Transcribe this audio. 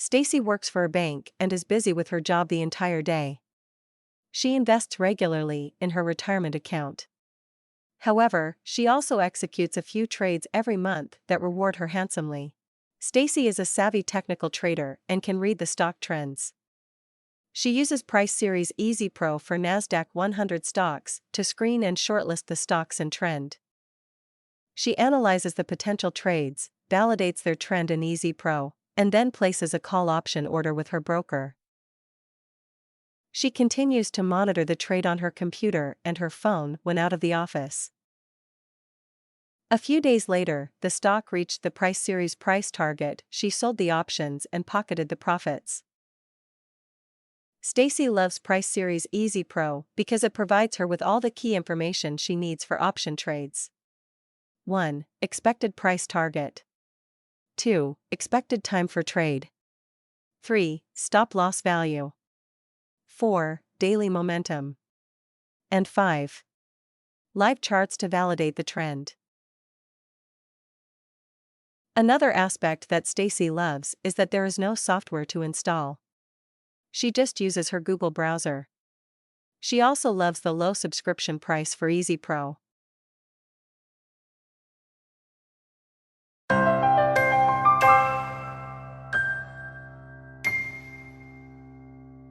Stacy works for a bank and is busy with her job the entire day. She invests regularly in her retirement account. However, she also executes a few trades every month that reward her handsomely. Stacy is a savvy technical trader and can read the stock trends. She uses priceSeries EZPro for Nasdaq 100 stocks to screen and shortlist the stocks in trend. She analyzes the potential trades, validates their trend in EZPro, and then places a call option order with her broker. She continues to monitor the trade on her computer and her phone when out of the office. A few days later, the stock reached the priceSeries price target. She sold the options and pocketed the profits. Stacy loves priceSeries EZPro because it provides her with all the key information she needs for option trades. 1. Expected price target. 2. Expected time for trade. 3. Stop-loss value. 4. Daily momentum. And 5. Live charts to validate the trend. Another aspect that Stacy loves is that there is no software to install. She just uses her Google browser. She also loves the low subscription price for EZPro.